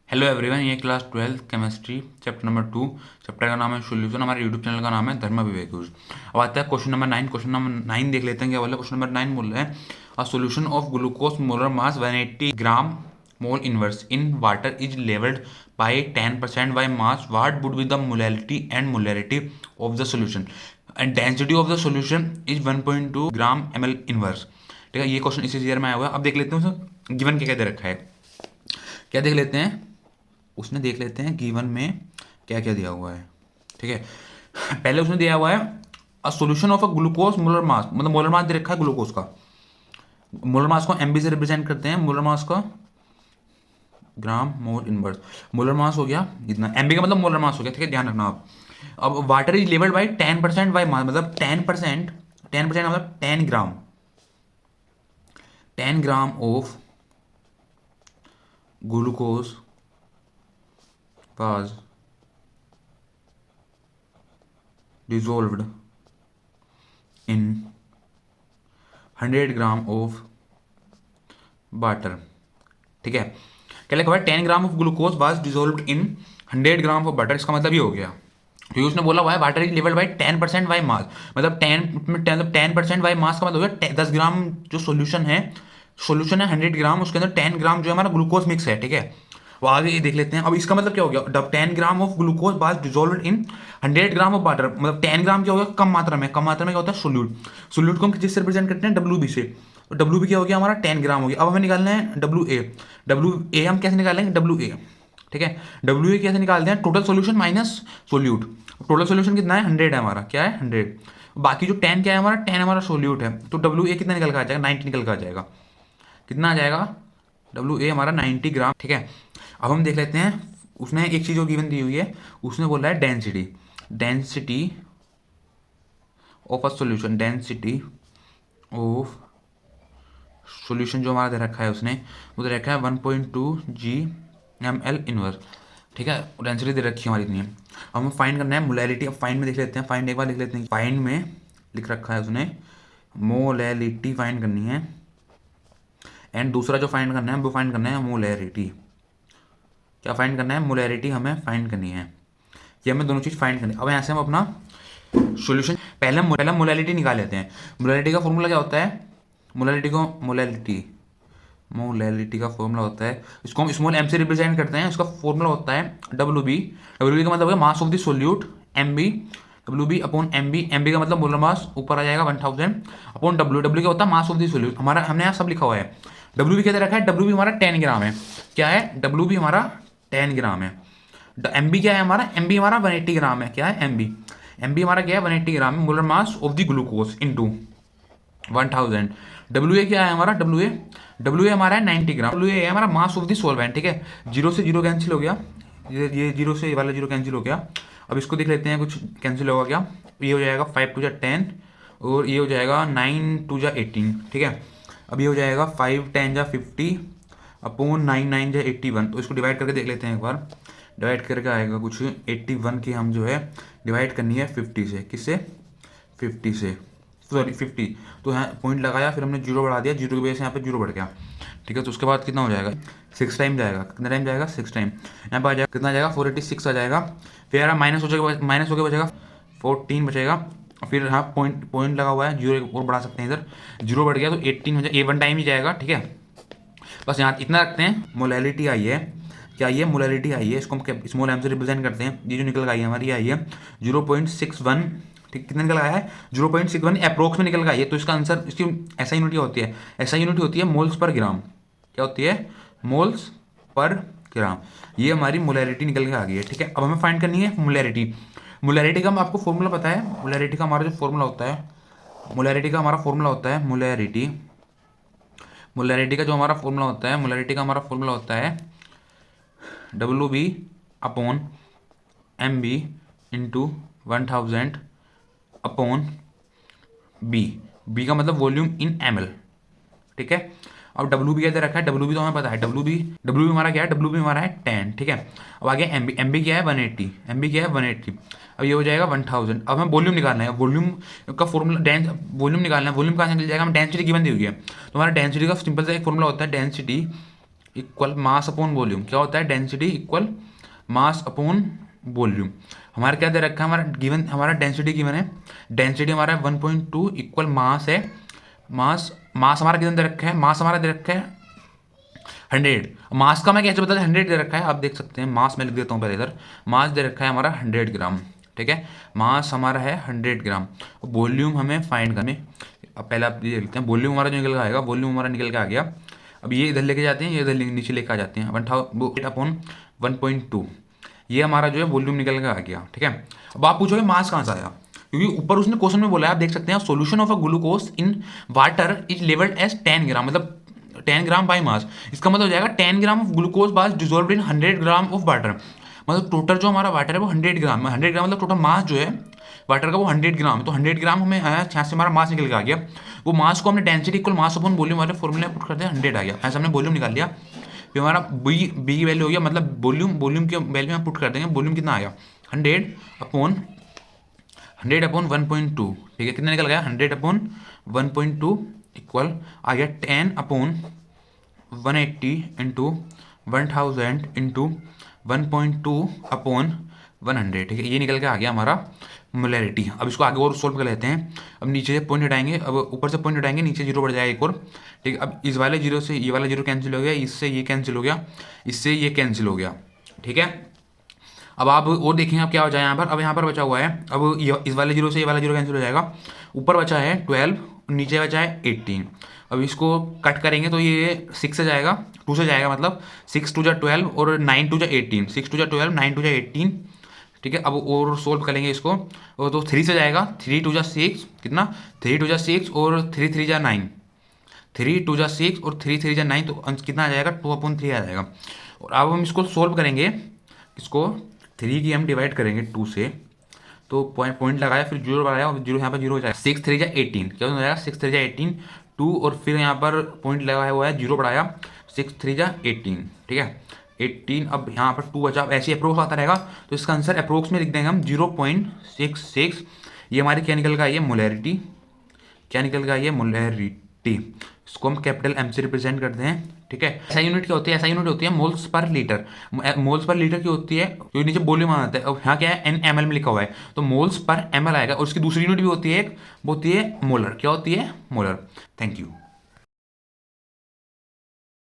Hello everyone, ये class 12 chemistry chapter number 2। Chapter का नाम है सॉल्यूशन। हमारे यूट्यूब चैनल का नाम है धर्म विवेक। अब आता है क्वेश्चन नंबर 9। क्वेश्चन नंबर 9 देख लेते हैं क्या बोला। क्वेश्चन नंबर 9 बोल रहे हैं a solution of glucose molar mass 180 gram mole inverse in water is labelled by 10% by mass. What would be the molality and molarity of the solution and density of the solution is 1.2 gram ml inverse. ठीक है, ये question इसी year में आया हुआ है। अब देख लेते हैं उसमें गिवन क्या क्या दे रखा है। क्या देख लेते हैं उसने, देख लेते हैं गिवन में क्या क्या दिया हुआ है। ठीक है, पहले उसने दिया हुआ है अ solution of a glucose molar मास, मतलब मोलर मास दे रखा है ग्लूकोज का। मोलर मास को एमबी से रिप्रेजेंट करते हैं। मोलर मास का ग्राम मोल इनवर्स। मोलर मास हो गया इतना, एमबी का मतलब मोलर मास हो गया। ठीक है, ध्यान रखना आप। अब water is labelled by 10% by mass, मतलब 10%, 10% मतलब 10 gram, 10 gram of glucose was dissolved in 100 gram of water. ठीक है, क्या लिखा हुआ है 10 gram of glucose was dissolved in 100 gram of water. इसका मतलब ये हो गया, क्योंकि उसने बोला हुआ है water is labelled by 10% by mass, मतलब 10% बाई मास का मतलब हो गया 10 ग्राम। जो सोल्यूशन है 100 ग्राम, उसके अंदर 10 ग्राम जो है हमारा ग्लूकोज मिक्स है। ठीक है, वो आगे ये देख लेते हैं। अब इसका मतलब क्या हो गया, जब 10 gram of glucose was dissolved in 100 gram of water, मतलब 10 ग्राम क्या हो गया, कम मात्रा में। कम मात्रा में क्या होता है, सोल्यूट। सोल्यूट को हम किससे रिप्रेजेंट करते हैं, डब्ल्यू बी से। तो डब्ल्यू बी क्या हो गया हमारा 10 ग्राम हो गया। अब हमें निकालना है डब्ल्यू ए। डब्ल्यू ए हम कैसे निकालेंगे, डब्ल्यू ए। ठीक है, डब्ल्यू ए कैसे निकालते हैं, total solution minus solute. Total solution कितना है, 100 है हमारा, क्या है 100। बाकी जो 10 क्या है हमारा, 10 हमारा सोल्यूट है। तो डब्ल्यू ए कितना निकल कर आ जाएगा, 90 निकल कर आ जाएगा। कितना आ जाएगा, डब्ल्यू ए हमारा 90 ग्राम। ठीक है, अब हम देख लेते हैं उसने एक चीज़ जो गिवन दी हुई है, उसने बोला है density. Density of a solution, density of solution जो हमारा दे रखा है उसने, वो दे रखा है 1.2 g/ml इनवर्स। ठीक है, डेंसिटी दे रखी है हमारी इतनी है। अब हमें फाइंड करना है मोलैलिटी। अब फाइंड में देख लेते हैं, फाइंड एक बार लिख लेते हैं। फाइंड में लिख रखा है उसने मोलैलिटी फाइंड करनी है, एंड दूसरा जो फाइंड करना है वो फाइंड करना है मोलैरिटी। क्या फाइंड करना है, मोलैरिटी हमें फाइंड करनी है। ये हमें दोनों चीज़ फाइंड करनी है। अब यहाँ से हम अपना सॉल्यूशन पहले मोलैलिटी निकाल लेते हैं। मोलैलिटी का फॉर्मूला क्या होता है, मोलैलिटी का फॉर्मूला होता है, इसको हम स्मॉल एम से रिप्रेजेंट करते हैं। इसका फॉर्मूला होता है डब्ल्यू बी। डब्ल्यू बी का मतलब है mass of the solute, M B. W B upon M B. M B का मतलब मोलर मास ऊपर आ जाएगा 1000 अपॉन डब्ल्यू। डब्ल्यू क्या होता है, मास ऑफ द सोल्यूट। हमारा हमने यहाँ सब लिखा हुआ है। डब्ल्यू बी क्या दे रखा है, डब्ल्यू बी हमारा 10 ग्राम है। क्या है, डब्ल्यू बी हमारा 10 ग्राम है। एम बी क्या है हमारा, एम बी हमारा 180 ग्राम है। क्या है, एम बी। एम बी हमारा क्या है, 180 ग्राम है। Molar mass of the glucose into 1000। W A क्या है हमारा, डब्ल्यू ए हमारा है 90 ग्राम। डब्ल्यू ए है हमारा मास ऑफ द सॉल्वेंट। ठीक है, जीरो से जीरो कैंसिल हो गया, ये जीरो से ये वाला जीरो कैंसिल हो गया। अब इसको देख लेते हैं कुछ कैंसिल होगा क्या। ये हो जाएगा 5 2 10, और ये हो जाएगा 9 2 18। ठीक है, अब ये हो जाएगा 5 10 50 अपॉन 9 9 81। तो इसको डिवाइड करके देख लेते हैं एक बार। डिवाइड करके आएगा कुछ 81 की हम जो है डिवाइड करनी है 50 से। किससे, 50 से, सॉरी 50। तो यहाँ पॉइंट लगाया, फिर हमने जीरो बढ़ा दिया, जीरो की वजह से यहाँ पे जीरो बढ़ गया। ठीक है, तो उसके बाद कितना हो जाएगा, 6 टाइम जाएगा। कितना टाइम जाएगा, 6 टाइम। यहाँ पर आ जाएगा, कितना आ जाएगा, 486 आ जाएगा। फिर यार माइनस हो जाएगा, माइनस होकर बचेगा 14 बचेगा। फिर हाँ पॉइंट लगा हुआ है, जीरो और बढ़ा सकते हैं इधर। जीरो बढ़ गया तो 18 हो जाएगा, A1 टाइम ही जाएगा। ठीक है, बस यहाँ इतना रखते हैं। मोलैलिटी आई है, क्या ये मोलैलिटी आई है, इसको हम स्मॉल एम से रिप्रेजेंट करते हैं। ये जो निकल गई है हमारी, आई है 0.61। ठीक, कितना निकल आया है, 0.61 अप्रोक्स में निकल गया है। तो इसका आंसर, इसकी ऐसा यूनिट होती है, ऐसा यूनिट होती है मोल्स पर ग्राम। क्या होती है, मोल्स पर ग्राम। ये हमारी मोलैरिटी निकल के आ गई है। ठीक है, अब हमें फाइंड करनी है मोलैरिटी। मोलैरिटी का आपको फॉर्मूला पता है, मोलैरिटी का हमारा जो फॉर्मूला होता है, मोलैरिटी का हमारा फॉर्मूला होता है, मोलैरिटी का जो हमारा फॉर्मूला होता है, मोलैरिटी का हमारा फॉर्मूला होता है W B upon M B into 1000 upon B. B का मतलब वॉल्यूम इन एम एल। ठीक है, अब डब्ल्यू बी क्या दे रखा है, डब्ल्यू बी तो हमें पता है, डब्ल्यू बी हमारा क्या है, डब्ल्यू बी हमारा है 10। ठीक है, अब आगे एम बी क्या है 180, एम बी क्या है 180। अब ये हो जाएगा 1000। अब हमें वॉल्यूम निकालना है, वॉल्यूम का फॉर्मूला, वॉल्यूम निकालना है। वॉल्यूम कहाँ से मिल जाएगा, हमें डेंसिटी गिवन दी हुई है। तो हमारा डेंसिटी का सिंपल सा एक फॉर्मूला होता है, density equal mass upon volume. क्या होता है? Density equal mass upon volume. हमारा क्या दे रखा है? हमारा गिवन, हमारा डेंसिटी गिवन है, डेंसिटी हमारा 1.2 इक्वल मास है, मास मास हमारा कितना दे रखा है? मास हमारा दे रखा है 100। मास का मैं कैसे बता दें? 100 दे रखा है, आप देख सकते हैं, मास मैं लिख देता हूँ पहले इधर। मास दे रखा है हमारा 100 ग्राम, ठीक है, मास हमारा है 100 ग्राम। वॉल्यूम हमें फाइंड करने, अब पहले आप ये लिखते हैं, वॉल्यूम हमारा जो निकल के आएगा, वॉल्यूम हमारा निकल के आ गया। अब ये इधर लेके जाते हैं, ये इधर नीचे लेके आ जाते हैं, 1000 अपॉन 1.2, ये हमारा जो है वॉल्यूम निकल के आ गया, ठीक है। अब आप पूछोगे मास कहाँ से आया, क्योंकि ऊपर उसने क्वेश्चन में बोला है, आप देख सकते हैं, solution of a glucose in water is labelled as 10 gram, मतलब 10 ग्राम बाई मास। इसका मतलब हो जाएगा 10 gram of glucose was dissolve in 100 gram of water. मतलब टोटल जो हमारा वाटर है वो 100 ग्राम है, 100 ग्राम मतलब टोटल मास जो है वाटर का वो 100 ग्राम है। तो 100 ग्राम हमें आया, यहाँ से हमारा मास निकल के आ गया। वो मास को हमने density equal mass upon volume वाले फॉर्मूले पुट करते हैं, 100 आ गया, ऐसा हमने वॉल्यूम निकाल लिया। फिर हमारा बी की वैल्यू हो गया, मतलब वॉल्यूम की वैल्यू हम पुट कर देंगे, वॉल्यूम कितना आया 100 अपॉन 1.2, ठीक है, कितना निकल गया 100 अपॉन 1.2 इक्वल आ गया 10 अपॉन 180 इंटू 1000 इंटू 1.2 अपॉन 100, ठीक है, ये निकल के आ गया हमारा मोलैरिटी। अब इसको आगे और सोल्व कर लेते हैं। अब नीचे से पॉइंट हटाएंगे, अब ऊपर से पॉइंट हटाएंगे, नीचे जीरो बढ़ जाएगा एक और, ठीक है। अब इस वाले जीरो से ये वाला जीरो कैंसिल हो गया, इससे ये कैंसिल हो गया, इससे ये कैंसिल हो गया, ठीक है। अब आप और देखें अब क्या हो जाए यहाँ पर, अब यहाँ पर बचा हुआ है, अब इस वाले जीरो से ये वाला जीरो कैंसिल हो जाएगा, ऊपर बचा है 12, नीचे बचा है 18। अब इसको कट करेंगे तो ये 6 से जाएगा, 2 से जाएगा, मतलब 6 2 जा 12 और 9 2 जा 18, 6 2 जा 12, 9 2 जा 18, ठीक है। अब और सोल्व करेंगे इसको, तो 3 से जाएगा, 3 2 जा 6, कितना 3 2 जा 6 और 3 3 जा 9, 3 2 जा 6 और 3 3 जा 9, तो अंश कितना आ जाएगा 2/3 आ जाएगा। और अब हम इसको सोल्व करेंगे, इसको 3 की हम डिवाइड करेंगे 2 से, तो पॉइंट लगाया, फिर जीरो लगाया, और जीरो यहाँ पर जीरो हो जाएगा, 6 3 जा 18, क्या हो जाएगा 6 3 जा 18, 2 और फिर यहाँ पर पॉइंट लगाया हुआ है, जीरो बढ़ाया, 6 3 जा 18, ठीक है 18। अब यहाँ पर 2 बचा, अब ऐसे अप्रोक्स आता रहेगा, तो इसका आंसर अप्रोक्स में लिख देंगे हम 0.66। ये हमारी क्या निकल गया, ये मोलैरिटी, क्या निकल गया, ये मोलैरिटी। इसको हम कैपिटल एम से रिप्रेजेंट करते हैं, ठीक है। ऐसा यूनिट क्या होती है? ऐसा यूनिट होती है moles per litre. Moles per litre की होती है, जो नीचे वॉल्यूम आता है, और यहाँ क्या है एन एम एल में लिखा हुआ है, तो मोल्स पर एम एल आएगा। और उसकी दूसरी यूनिट भी होती है, एक वो होती है मोलर। क्या होती है? मोलर। Thank you.